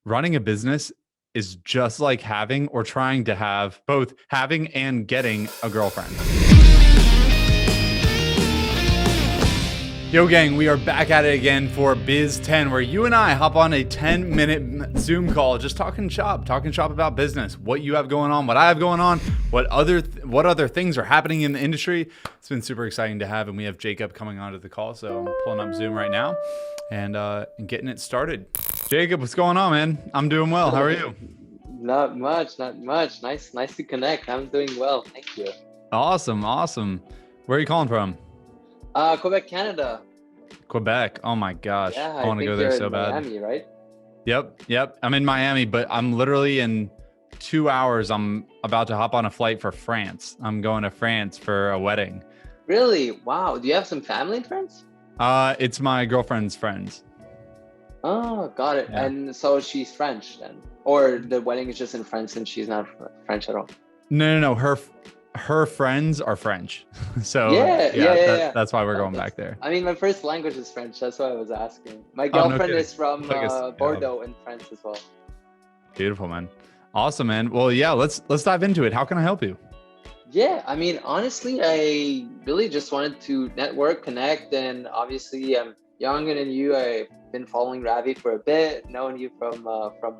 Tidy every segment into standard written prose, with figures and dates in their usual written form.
running a business is just like having or trying to have both having and getting a girlfriend. Yo gang, we are back at it again for Biz 10, where you and I hop on a 10-minute Zoom call, just talking shop about business, what you have going on, what I have going on, what other things are happening in the industry. It's been super exciting to have, and we have Jacob coming onto the call, so I'm pulling up Zoom right now and getting it started. Jacob, what's going on, man? I'm doing well. How are you? Not much. Nice to connect. I'm doing well. Thank you. Awesome. Where are you calling from? Quebec, Canada. Quebec. Oh my gosh. Yeah, I want to go there so bad. Miami, right? Yep. I'm in Miami, but I'm literally in 2 hours. I'm about to hop on a flight for France. I'm going to France for a wedding. Really? Wow. Do you have some family and friends? It's my girlfriend's friends. Oh, got it. Yeah. And so she's French then? Or the wedding is just in France and she's not French at all? No. Her friends are French. So yeah. That's why we're going back there. I mean, my first language is French. That's why I was asking. My girlfriend is from Bordeaux in France as well. Beautiful, man. Awesome, man. Well, yeah, let's dive into it. How can I help you? Yeah, I mean, honestly, I really just wanted to network, connect, and obviously I'm younger than you. I've been following Ravi for a bit, known you from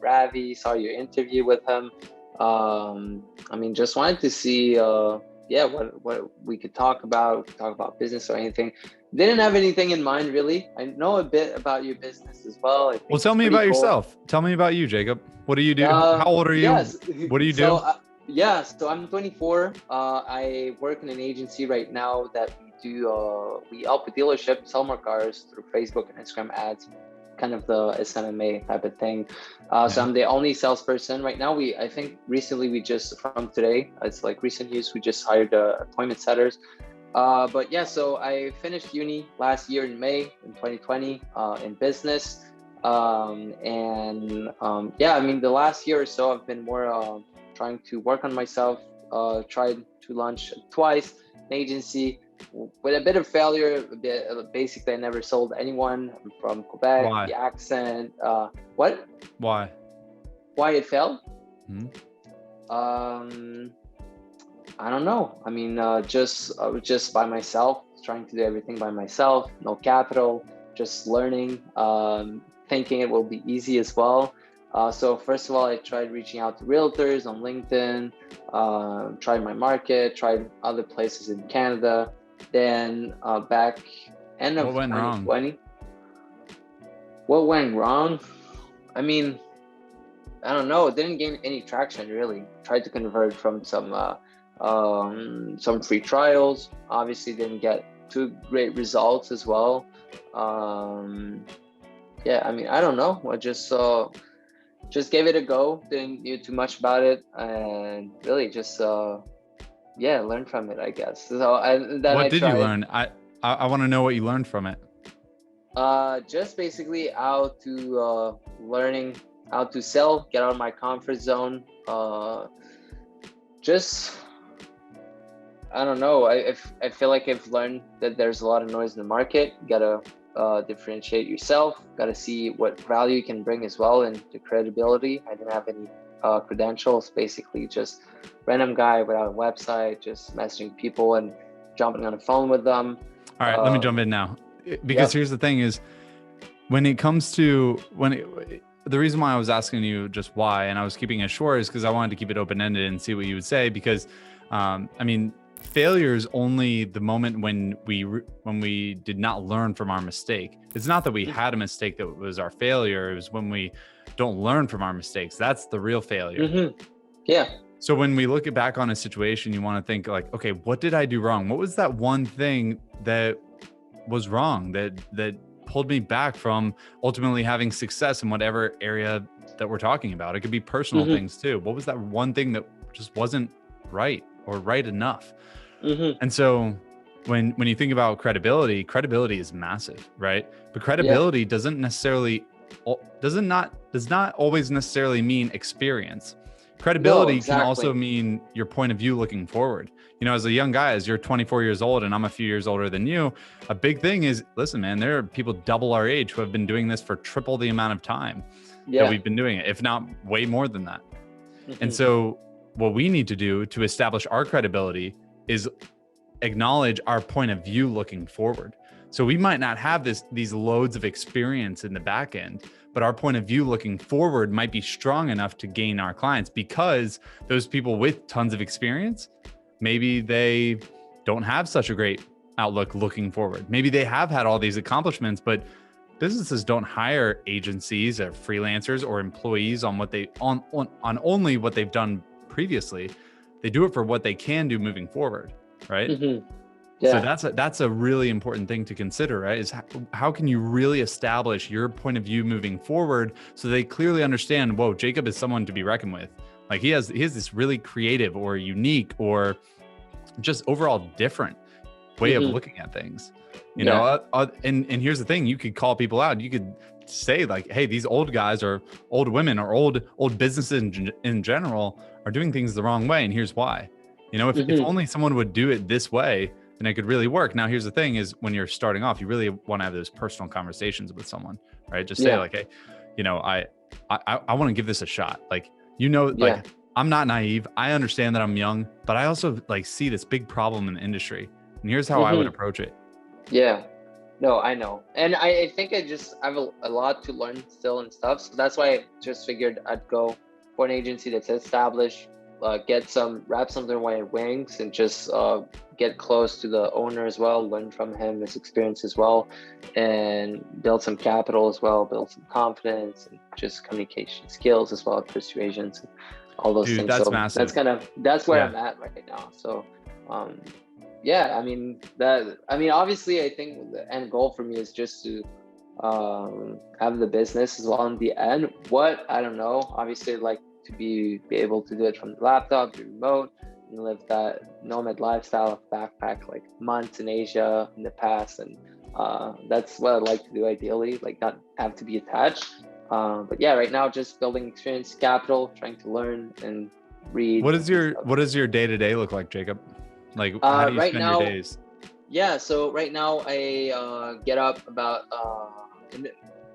Ravi, saw your interview with him. I mean, just wanted to see, what we could talk about. Business or anything. Didn't have anything in mind, really. I know a bit about your business as well. Well, tell me about yourself. Tell me about you, Jacob. What do you do? How old are you? Yes. What do you do? So I'm 24. I work in an agency right now that we help a dealership sell more cars through Facebook and Instagram ads, kind of the SMMA type of thing. So I'm the only salesperson right now. I think recently from today, it's like recent news, we just hired appointment setters. But yeah, so I finished uni last year in May in 2020 in business. I mean, the last year or so, I've been more trying to work on myself, tried to launch twice an agency with a bit of failure. Basically, I never sold anyone. I'm from Quebec. Why? The accent. What? Why? Why it failed? Hmm? I don't know. I mean, I was just by myself, trying to do everything by myself. No capital, just learning, thinking it will be easy as well. So first of all, I tried reaching out to realtors on LinkedIn, tried my market, tried other places in Canada. Then back end of 2020. What went wrong? I mean, I don't know. It didn't gain any traction really. Tried to convert from some free trials. Obviously, didn't get too great results as well. I mean, I don't know. I just gave it a go. Didn't know too much about it, and really just learn from it, I guess. So what did you learn? I want to know what you learned from it. Just basically how to sell, get out of my comfort zone. I don't know. I feel like I've learned that there's a lot of noise in the market. You gotta differentiate yourself. Gotta see what value you can bring as well, and the credibility. I didn't have any credentials. Basically, just random guy without a website, just messaging people and jumping on the phone with them. All right, let me jump in now, because here's the thing: is when it comes to the reason why I was asking you just why, and I was keeping it short, is because I wanted to keep it open ended and see what you would say. Because I mean, failure is only the moment when we did not learn from our mistake. It's not that we had a mistake that was our failure. It was when we don't learn from our mistakes. That's the real failure. Mm-hmm. Yeah. So when we look back on a situation, you want to think like, okay, what did I do wrong? What was that one thing that was wrong that pulled me back from ultimately having success in whatever area that we're talking about? It could be personal things too. What was that one thing that just wasn't right or right enough? And so when you think about credibility is massive, right? But credibility does not always necessarily mean experience. Credibility can also mean your point of view looking forward. You know, as a young guy, as you're 24 years old and I'm a few years older than you, a big thing is, listen, man, there are people double our age who have been doing this for triple the amount of time. that we've been doing it, if not way more than that. And so what we need to do to establish our credibility is acknowledge our point of view looking forward. So we might not have these loads of experience in the back end, but our point of view looking forward might be strong enough to gain our clients, because those people with tons of experience, maybe they don't have such a great outlook looking forward. Maybe they have had all these accomplishments, but businesses don't hire agencies or freelancers or employees on what they on only what they've done previously. They do it for what they can do moving forward, right? So that's a really important thing to consider, right? Is how can you really establish your point of view moving forward so they clearly understand, whoa, Jacob is someone to be reckoned with. Like he has this really creative or unique or just overall different way of looking at things. You know, and here's the thing, you could call people out. You could say like, hey, these old guys or old women or old businesses in general are doing things the wrong way. And here's why. You know, if only someone would do it this way, then it could really work. Now, here's the thing is when you're starting off, you really want to have those personal conversations with someone, right? Just say like, hey, you know, I want to give this a shot. Like, you know, like I'm not naive. I understand that I'm young, but I also like see this big problem in the industry. And here's how I would approach it. Yeah, no, I know. And I think I have a lot to learn still and stuff. So that's why I just figured I'd go for an agency that's established, wrap some of their wings and just get close to the owner as well, learn from him, his experience as well, and build some capital as well, build some confidence and just communication skills as well, persuasions, and all those things. That's so massive. That's where I'm at right now. So I mean, obviously I think the end goal for me is just to have the business as well in the end. What, I don't know. Obviously I'd like to be able to do it from the laptop, be remote, and live that nomad lifestyle of backpack like months in Asia in the past. And that's what I'd like to do ideally, like not have to be attached. But yeah, right now just building experience, capital, trying to learn and read. What does your day-to-day look like, Jacob? Like how do you spend your days? Yeah, so right now I get up about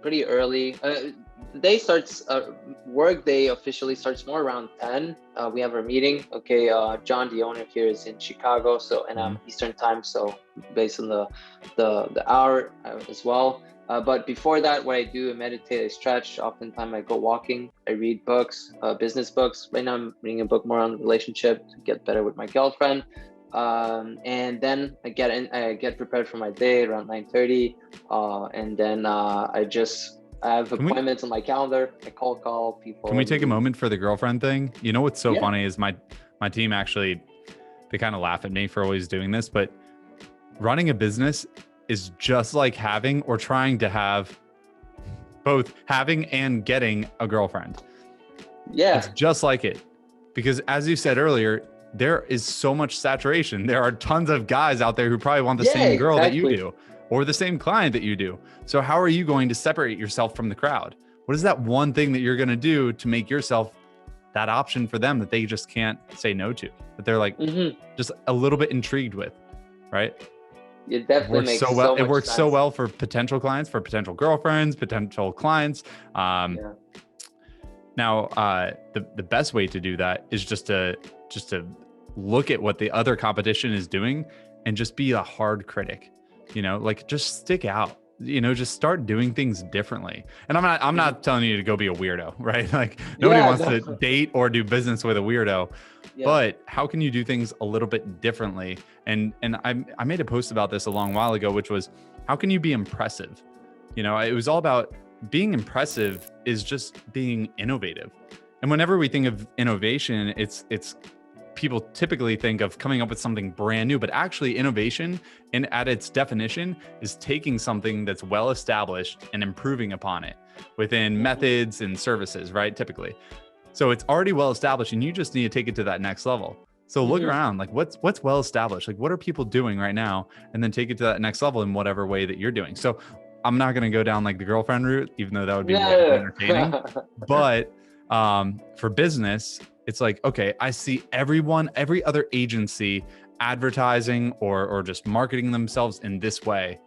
pretty early. The day starts, work day officially starts more around 10. We have our meeting. Okay, John, the owner here, is in Chicago, so and I'm Eastern time, so based on the hour as well. But before that, what I do, I meditate, I stretch. Oftentimes I go walking, I read books, business books. Right now I'm reading a book more on relationship to get better with my girlfriend. And then I get prepared for my day around 9:30. And then I have appointments on my calendar. I call people. Can we take a moment for the girlfriend thing? You know, what's so funny is my team actually, they kind of laugh at me for always doing this, but running a business is just like having or trying to have both having and getting a girlfriend. Yeah. It's just like it. Because as you said earlier, there is so much saturation. There are tons of guys out there who probably want the same girl that you do or the same client that you do. So how are you going to separate yourself from the crowd? What is that one thing that you're going to do to make yourself that option for them that they just can't say no to, that they're like just a little bit intrigued with, right? It definitely makes so well. It works so well for potential clients, for potential girlfriends, potential clients. Now, the best way to do that is just to look at what the other competition is doing and just be a hard critic. You know, like just stick out. You know, just start doing things differently. And I'm not telling you to go be a weirdo, right? Like nobody wants to date or do business with a weirdo. Yeah. But how can you do things a little bit differently? And I made a post about this a long while ago, which was, how can you be impressive? You know, it was all about being impressive is just being innovative. And whenever we think of innovation, it's people typically think of coming up with something brand new, but actually innovation at its definition is taking something that's well established and improving upon it within methods and services, right? Typically. So it's already well established and you just need to take it to that next level. So look around, like what's well established? Like what are people doing right now? And then take it to that next level in whatever way that you're doing. So I'm not going to go down like the girlfriend route, even though that would be more entertaining. But for business, it's like, okay, I see every other agency advertising or just marketing themselves in this way.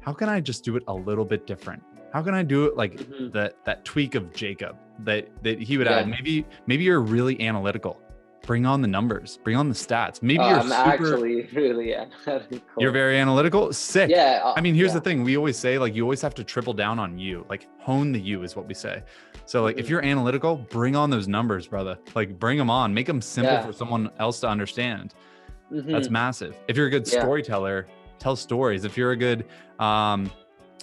How can I just do it a little bit different? How can I do it like that tweak of Jacob that he would add? Maybe you're really analytical. Bring on the numbers, bring on the stats. Maybe you're actually really analytical. You're very analytical. Sick. Yeah. I mean, here's the thing. We always say, like, you always have to triple down on you, like hone the you is what we say. So like, if you're analytical, bring on those numbers, brother. Like bring them on, make them simple for someone else to understand. That's massive. If you're a good storyteller, tell stories. If you're a good,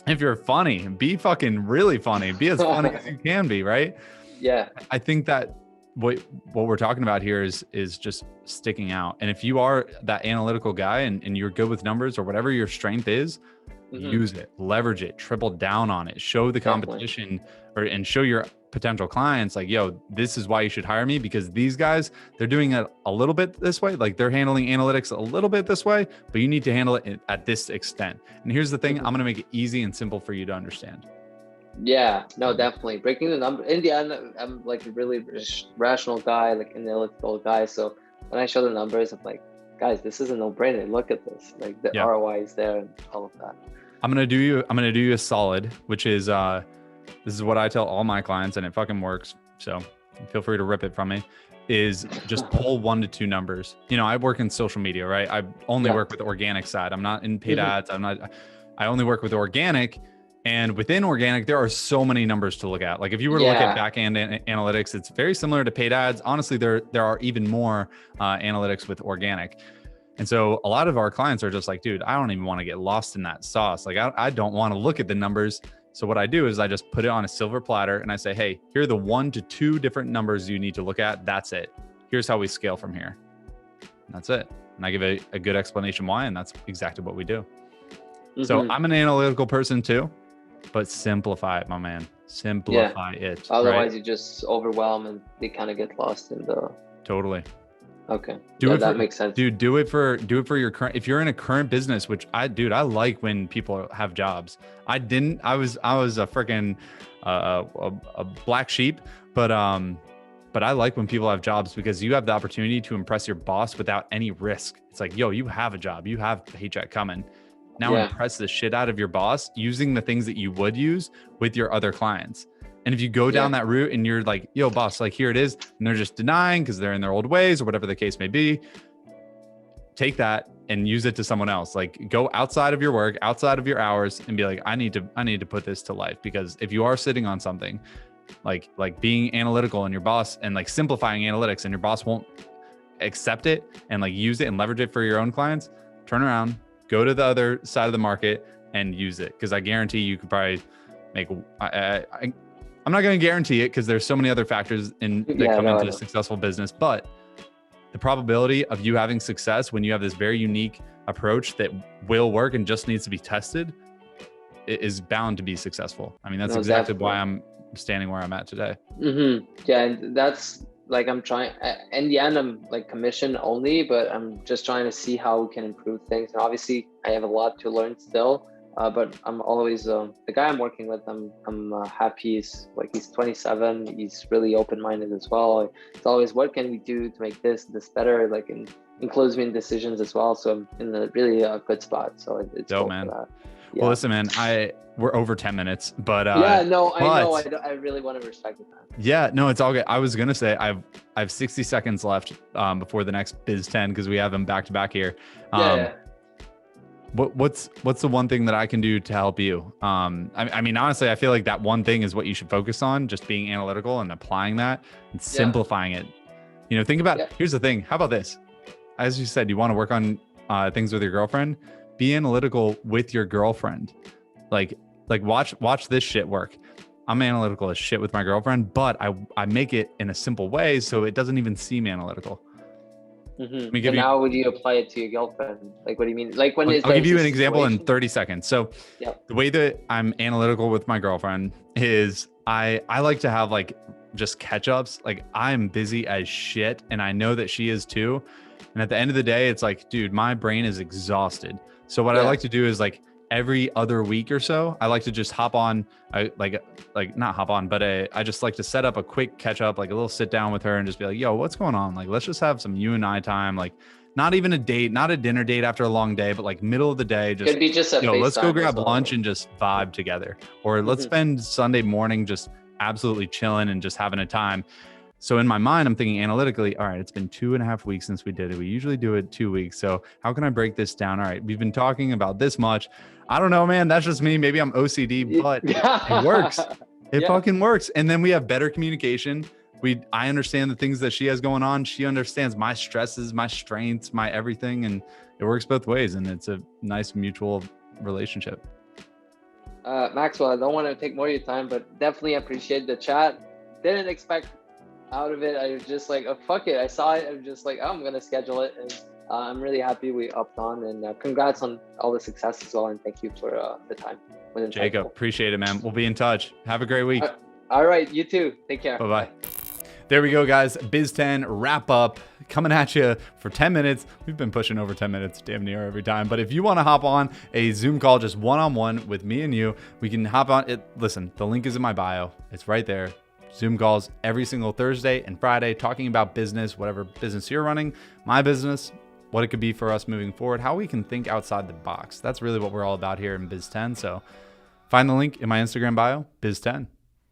if you're funny, be fucking really funny. Be as funny as you can be, right? Yeah. I think that what we're talking about here is just sticking out. And if you are that analytical guy and you're good with numbers or whatever your strength is, use it, leverage it, triple down on it, show the competition and show your potential clients like, yo, this is why you should hire me, because these guys, they're doing it a little bit this way. Like they're handling analytics a little bit this way, but you need to handle it at this extent. And here's the thing, I'm going to make it easy and simple for you to understand. Yeah, no, definitely breaking the number. In the end, I'm like a really rational guy, like analytical guy. So when I show the numbers, I'm like, guys, this is a no-brainer. Look at this. Like the ROI is there and all of that. I'm gonna do you a solid, which is this is what I tell all my clients, and it fucking works. So feel free to rip it from me. Is just pull 1 to 2 numbers. You know, I work in social media, right? I only work with the organic side. I'm not in paid ads. I only work with organic. And within organic, there are so many numbers to look at. Like if you were to look at back-end analytics, it's very similar to paid ads. Honestly, there are even more analytics with organic. And so a lot of our clients are just like, dude, I don't even want to get lost in that sauce. Like I don't want to look at the numbers. So what I do is I just put it on a silver platter and I say, hey, here are the 1 to 2 different numbers you need to look at. That's it. Here's how we scale from here. And that's it. And I give a good explanation why, and that's exactly what we do. So I'm an analytical person too. But simplify it, my man. Simplify it. Otherwise, you just overwhelm and they kind of get lost in the. Totally. Okay. That makes sense. Dude, do it for your current. If you're in a current business, which I like when people have jobs. I was a freaking a black sheep, but I like when people have jobs because you have the opportunity to impress your boss without any risk. It's like, yo, you have a job, you have a paycheck coming. Now impress the shit out of your boss using the things that you would use with your other clients. And if you go down that route and you're like, yo, boss, like here it is, and they're just denying because they're in their old ways or whatever the case may be, take that and use it to someone else. Like go outside of your work, outside of your hours and be like, I need to put this to life. Because if you are sitting on something like being analytical and your boss and like simplifying analytics and your boss won't accept it and like use it and leverage it for your own clients, turn around, go to the other side of the market and use it. Because I guarantee you could probably make, I'm not going to guarantee it because there's so many other factors that come into a successful business, but the probability of you having success when you have this very unique approach that will work and just needs to be tested is bound to be successful. I mean, that's exactly why I'm standing where I'm at today. Yeah. And that's like, I'm trying, in the end, I'm like commission only, but I'm just trying to see how we can improve things. And obviously I have a lot to learn still. But I'm always the guy I'm working with. I'm happy. He's 27. He's really open-minded as well. It's always, what can we do to make this better? Like, and includes me in decisions as well. So I'm in a really good spot. So it's dope, man. Well, listen, man. We're over 10 minutes, but I know. I really want to respect the time. Yeah, no, it's all good. I was gonna say I have 60 seconds left before the next Biz 10 because we have them back to back here. What's the one thing that I can do to help you? I mean, honestly, I feel like that one thing is what you should focus on, just being analytical and applying that and simplifying it. You know, think about, here's the thing. How about this? As you said, you want to work on things with your girlfriend, be analytical with your girlfriend. Like watch this shit work. I'm analytical as shit with my girlfriend, but I make it in a simple way so it doesn't even seem analytical. And how would you apply it to your girlfriend? Like, what do you mean? Like when I'll give you an example in 30 seconds. So the way that I'm analytical with my girlfriend is I like to have like just catch ups. Like I'm busy as shit and I know that she is too. And at the end of the day, it's like, dude, my brain is exhausted. So what I like to do is like every other week or so, I like to just hop on, not hop on, but I just like to set up a quick catch up, like a little sit down with her and just be like, yo, what's going on? Like, let's just have some you and I time. Like, not even a date, not a dinner date after a long day, but like middle of the day, just Could be just a let's go FaceTime grab as well. lunch and just vibe together, or let's spend Sunday morning just absolutely chilling and just having a time. So in my mind, I'm thinking analytically, all right, it's been 2.5 weeks since we did it. We usually do it 2 weeks. So how can I break this down? All right, we've been talking about this much. I don't know, man. That's just me. Maybe I'm OCD, but it works. It fucking works. And then we have better communication. I understand the things that she has going on. She understands my stresses, my strengths, my everything. And it works both ways. And it's a nice mutual relationship. Maxwell, I don't want to take more of your time, but definitely appreciate the chat. Didn't expect out of it. I was just like, oh, fuck it. I saw it. I'm just like, oh, I'm going to schedule it. And I'm really happy we upped on, and congrats on all the success as well. And thank you for the time. Jacob, appreciate it, man. We'll be in touch. Have a great week. All right. You too. Take care. Bye-bye. There we go, guys. Biz 10 wrap up coming at you for 10 minutes. We've been pushing over 10 minutes damn near every time. But if you want to hop on a Zoom call just one-on-one with me and you, we can hop on it. Listen, the link is in my bio. It's right there. Zoom calls every single Thursday and Friday talking about business, whatever business you're running, my business, what it could be for us moving forward, how we can think outside the box. That's really what we're all about here in Biz 10. So find the link in my Instagram bio, Biz 10.